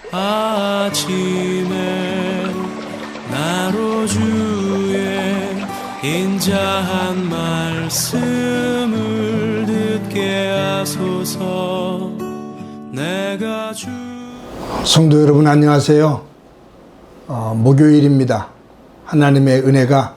아침에 나로 주의 인자한 말씀을 듣게 하소서. 내가 주 성도 여러분 안녕하세요. 목요일입니다. 하나님의 은혜가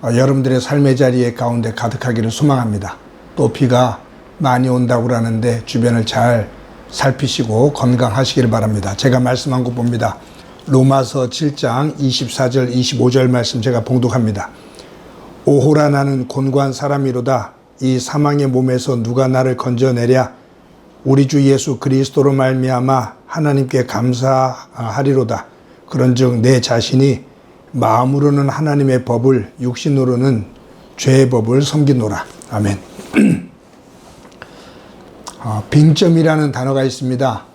여러분들의 삶의 자리에 가운데 가득하기를 소망합니다. 또 비가 많이 온다고 하는데 주변을 잘 살피시고 건강하시기를 바랍니다. 제가 말씀한 거 봅니다. 로마서 7장 24절 25절 말씀 제가 봉독합니다. 오호라 나는 곤고한 사람이로다. 이 사망의 몸에서 누가 나를 건져내랴. 우리 주 예수 그리스도로 말미암아 하나님께 감사하리로다. 그런즉 내 자신이 마음으로는 하나님의 법을 육신으로는 죄의 법을 섬기노라. 아멘. 빙점이라는 단어가 있습니다.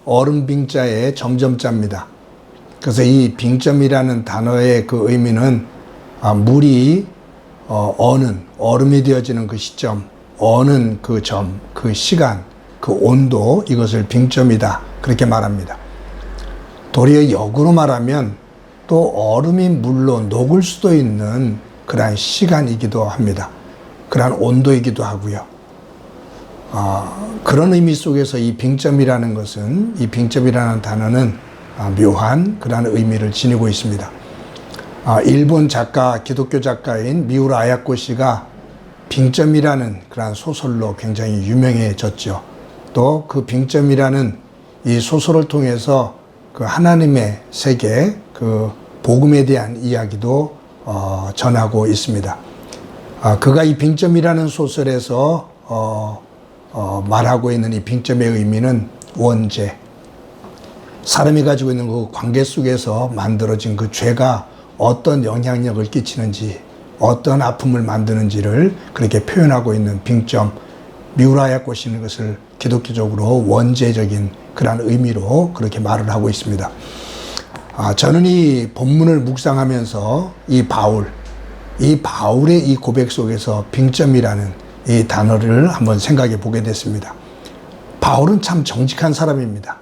얼음 빙자에 점점자입니다. 그래서 이 빙점이라는 단어의 그 의미는 물이 어는 얼음이 되어지는 그 시점, 어는 그 점, 그 시간, 그 온도, 이것을 빙점이다 그렇게 말합니다. 도리어 역으로 말하면 또 얼음이 물로 녹을 수도 있는 그러한 시간이기도 합니다. 그러한 온도이기도 하고요. 그런 의미 속에서 이 빙점이라는 것은, 이 빙점이라는 단어는 묘한 그러한 의미를 지니고 있습니다. 일본 작가, 기독교 작가인 미우라 아야코 씨가 빙점이라는 그러한 소설로 굉장히 유명해졌죠. 또 그 빙점이라는 이 소설을 통해서 그 하나님의 세계, 그 복음에 대한 이야기도 전하고 있습니다. 그가 이 빙점이라는 소설에서 말하고 있는 이 빙점의 의미는 원죄, 사람이 가지고 있는 그 관계 속에서 만들어진 그 죄가 어떤 영향력을 끼치는지, 어떤 아픔을 만드는지를 그렇게 표현하고 있는 빙점, 미우라 아야코 씨는 것을 기독교적으로 원죄적인 그러한 의미로 그렇게 말을 하고 있습니다. 저는 이 본문을 묵상하면서 이 바울의 이 고백 속에서 빙점이라는 이 단어를 한번 생각해 보게 됐습니다. 바울은 참 정직한 사람입니다.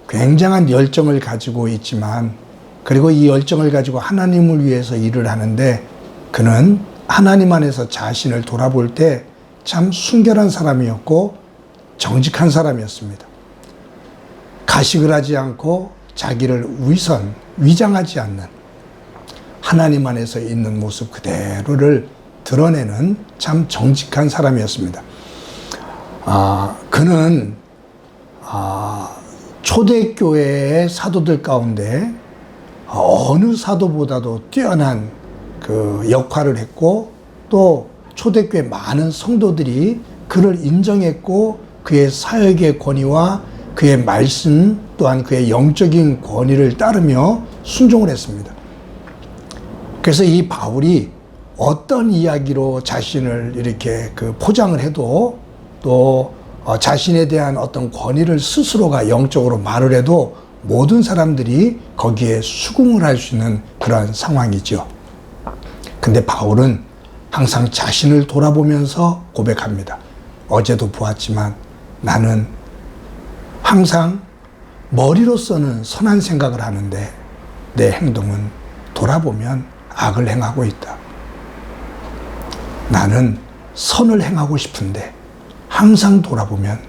굉장한 열정을 가지고 있지만, 그리고 이 열정을 가지고 하나님을 위해서 일을 하는데, 그는 하나님 안에서 자신을 돌아볼 때 참 순결한 사람이었고 정직한 사람이었습니다. 가식을 하지 않고 자기를 위장하지 않는, 하나님 안에서 있는 모습 그대로를 드러내는 참 정직한 사람이었습니다. 그는 초대교회의 사도들 가운데 어느 사도보다도 뛰어난 그 역할을 했고, 또 초대교회 많은 성도들이 그를 인정했고, 그의 사역의 권위와 그의 말씀 또한 그의 영적인 권위를 따르며 순종을 했습니다. 그래서 이 바울이 어떤 이야기로 자신을 이렇게 그 포장을 해도, 또 자신에 대한 어떤 권위를 스스로가 영적으로 말을 해도 모든 사람들이 거기에 수긍을 할 수 있는 그런 상황이죠. 근데 바울은 항상 자신을 돌아보면서 고백합니다. 어제도 보았지만 나는 항상 머리로서는 선한 생각을 하는데 내 행동은 돌아보면 악을 행하고 있다. 나는 선을 행하고 싶은데 항상 돌아보면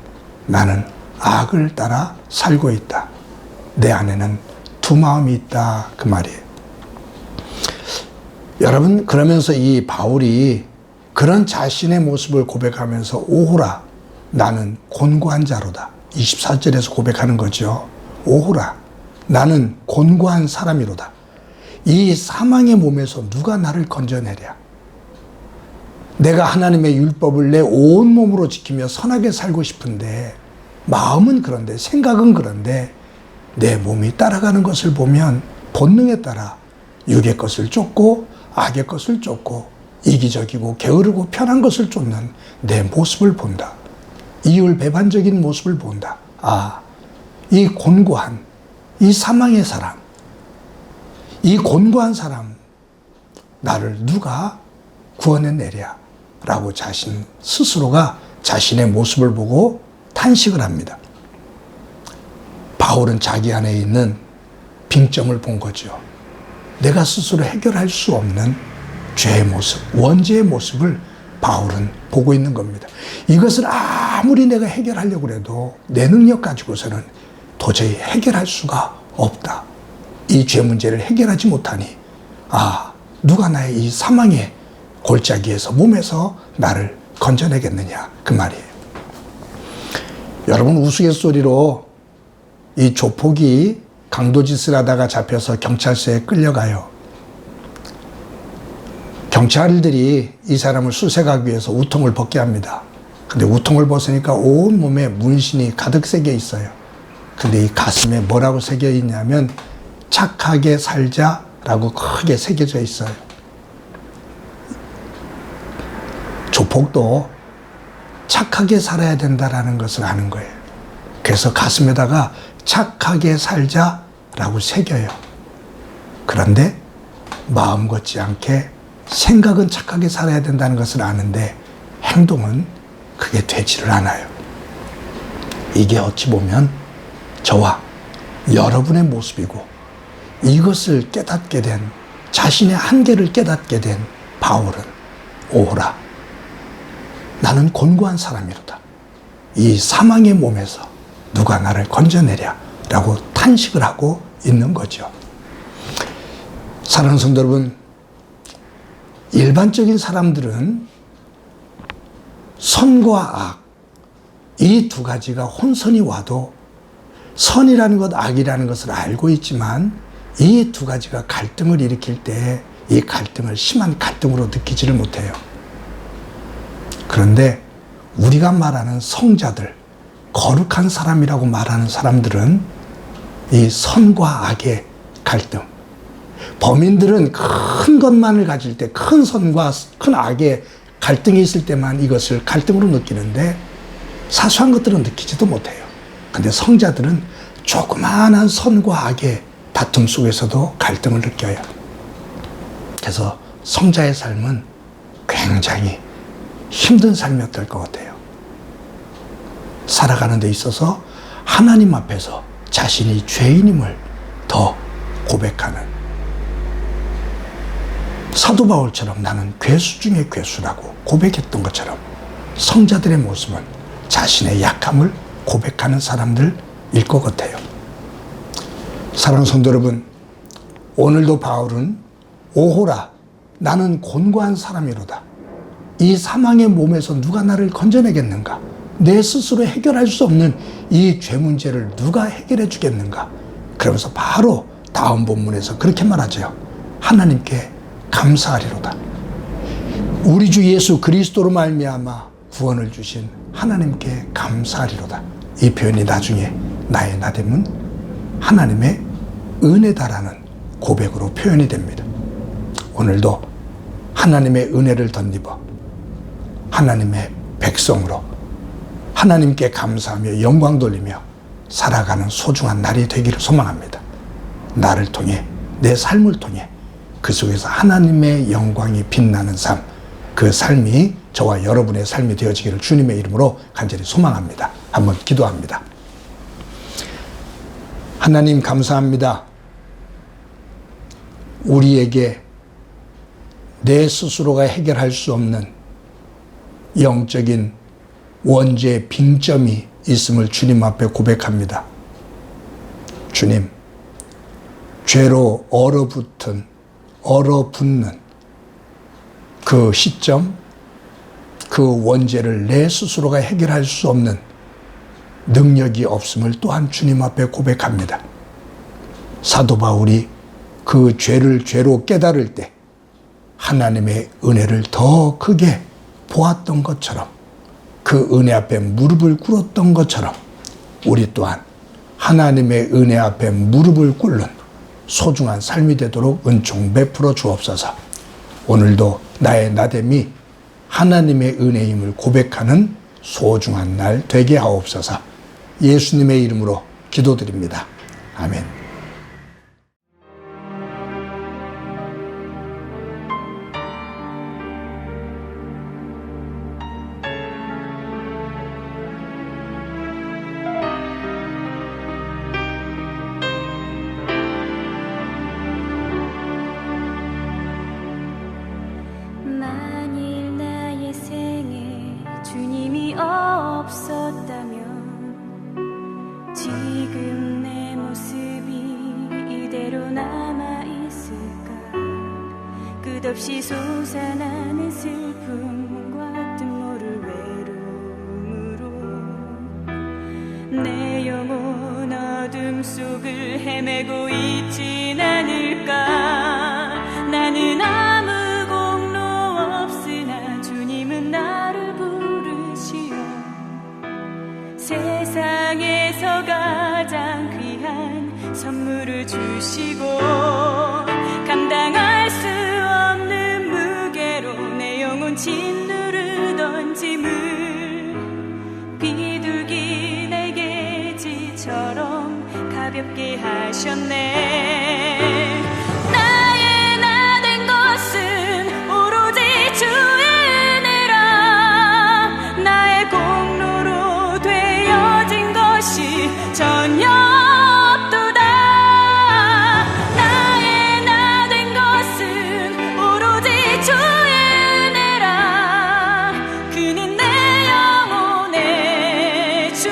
나는 악을 따라 살고 있다. 내 안에는 두 마음이 있다. 그 말이에요. 여러분, 그러면서 이 바울이 그런 자신의 모습을 고백하면서 오호라 나는 곤고한 자로다. 24절에서 고백하는 거죠. 오호라 나는 곤고한 사람이로다. 이 사망의 몸에서 누가 나를 건져내랴. 내가 하나님의 율법을 내 온몸으로 지키며 선하게 살고 싶은데, 마음은 그런데, 생각은 그런데, 내 몸이 따라가는 것을 보면 본능에 따라 육의 것을 쫓고 악의 것을 쫓고 이기적이고 게으르고 편한 것을 쫓는 내 모습을 본다. 이율배반적인 모습을 본다. 이 곤고한, 이 사망의 사람, 이 곤고한 사람, 나를 누가 구원해내랴 라고 자신 스스로가 자신의 모습을 보고 탄식을 합니다. 바울은 자기 안에 있는 빙점을 본 거죠. 내가 스스로 해결할 수 없는 죄의 모습, 원죄의 모습을 바울은 보고 있는 겁니다. 이것을 아무리 내가 해결하려고 해도 내 능력 가지고서는 도저히 해결할 수가 없다. 이 죄 문제를 해결하지 못하니 누가 나의 이 사망의 골짜기에서 몸에서 나를 건져내겠느냐 그 말이에요. 여러분, 우스갯소리로 이 조폭이 강도짓을 하다가 잡혀서 경찰서에 끌려가요. 경찰들이 이 사람을 수색하기 위해서 우통을 벗게 합니다. 근데 우통을 벗으니까 온몸에 문신이 가득 새겨 있어요. 근데 이 가슴에 뭐라고 새겨 있냐면 착하게 살자라고 크게 새겨져 있어요. 조폭도 착하게 살아야 된다라는 것을 아는 거예요. 그래서 가슴에다가 착하게 살자라고 새겨요. 그런데 마음 같지 않게 생각은 착하게 살아야 된다는 것을 아는데 행동은 그게 되지를 않아요. 이게 어찌 보면 저와 여러분의 모습이고, 이것을 깨닫게 된, 자신의 한계를 깨닫게 된 바울은 오호라, 나는 곤고한 사람이로다. 이 사망의 몸에서 누가 나를 건져내랴 라고 탄식을 하고 있는 거죠. 사랑하는 성도 여러분, 일반적인 사람들은 선과 악, 이 두 가지가 혼선이 와도 선이라는 것, 악이라는 것을 알고 있지만 이 두 가지가 갈등을 일으킬 때 이 갈등을 심한 갈등으로 느끼지를 못해요. 그런데 우리가 말하는 성자들, 거룩한 사람이라고 말하는 사람들은 이 선과 악의 갈등, 범인들은 큰 것만을 가질 때, 큰 선과 큰 악의 갈등이 있을 때만 이것을 갈등으로 느끼는데 사소한 것들은 느끼지도 못해요. 근데 성자들은 조그마한 선과 악의 다툼 속에서도 갈등을 느껴요. 그래서 성자의 삶은 굉장히 힘든 삶이었을 것 같아요. 살아가는 데 있어서 하나님 앞에서 자신이 죄인임을 더 고백하는, 사도 바울처럼 나는 괴수 중에 괴수라고 고백했던 것처럼 성자들의 모습은 자신의 약함을 고백하는 사람들일 것 같아요. 사랑하는 성도 여러분, 오늘도 바울은 오호라, 나는 곤고한 사람이로다. 이 사망의 몸에서 누가 나를 건져내겠는가? 내 스스로 해결할 수 없는 이 죄 문제를 누가 해결해 주겠는가? 그러면서 바로 다음 본문에서 그렇게 말하죠. 하나님께 감사하리로다. 우리 주 예수 그리스도로 말미암아 구원을 주신 하나님께 감사하리로다. 이 표현이 나중에 나의 나됨은 하나님의 은혜다라는 고백으로 표현이 됩니다. 오늘도 하나님의 은혜를 덧입어 하나님의 백성으로 하나님께 감사하며 영광 돌리며 살아가는 소중한 날이 되기를 소망합니다. 나를 통해, 내 삶을 통해 그 속에서 하나님의 영광이 빛나는 삶, 그 삶이 저와 여러분의 삶이 되어지기를 주님의 이름으로 간절히 소망합니다. 한번 기도합니다. 하나님 감사합니다. 우리에게 내 스스로가 해결할 수 없는 영적인 원죄의 빙점이 있음을 주님 앞에 고백합니다. 주님, 죄로 얼어붙는 그 시점, 그 원죄를 내 스스로가 해결할 수 없는 능력이 없음을 또한 주님 앞에 고백합니다. 사도 바울이 그 죄를 죄로 깨달을 때 하나님의 은혜를 더 크게 보았던 것처럼, 그 은혜 앞에 무릎을 꿇었던 것처럼 우리 또한 하나님의 은혜 앞에 무릎을 꿇는 소중한 삶이 되도록 은총 베풀어 주옵소서. 오늘도 나의 나됨이 하나님의 은혜임을 고백하는 소중한 날 되게 하옵소서. 예수님의 이름으로 기도드립니다. 아멘. 지금 내 모습이 이대로 남아있을까. 끝없이 솟아나는 슬픔과 뜻모를 외로움으로 내 영혼 어둠 속을 헤매고 있진 않을까. 나는 아무 공로 없으나 주님은 나를 부르시어 세상에서 가장 귀한 선물을 주시고 감당할 수 없는 무게로 내 영혼 짓누르던 짐을 비둘기 날개짓처럼 가볍게 하셨네. 나의 나 된 것은 오로지 주의 은혜라. 나의 공로로 되어진 것이 전혀 없도다. 나의 나 된 것은 오로지 주의 은혜라. 그는 내 영혼의 주인.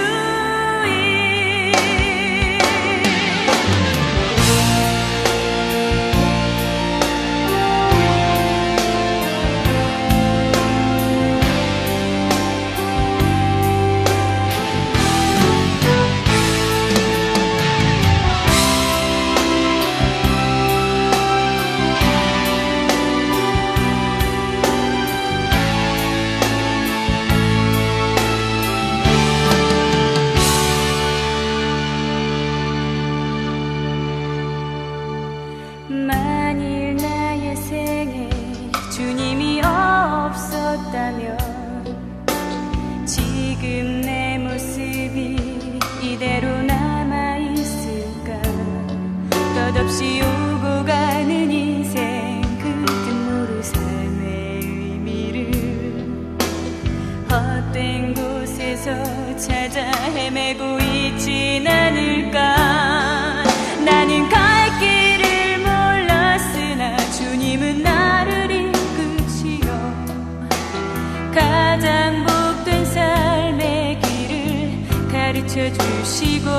만일 나의 생에 주님이 없었다면 지금 내 모습이 이대로 남아있을까. 끝없이 오고 가는 인생 그 뜻모를 삶의 의미를 헛된 곳에서 찾아 헤매고 있진 않을까. 나는 갈 길을 몰랐으나 주님은 나를 이끄시어 가장 복된 삶의 길을 가르쳐 주시고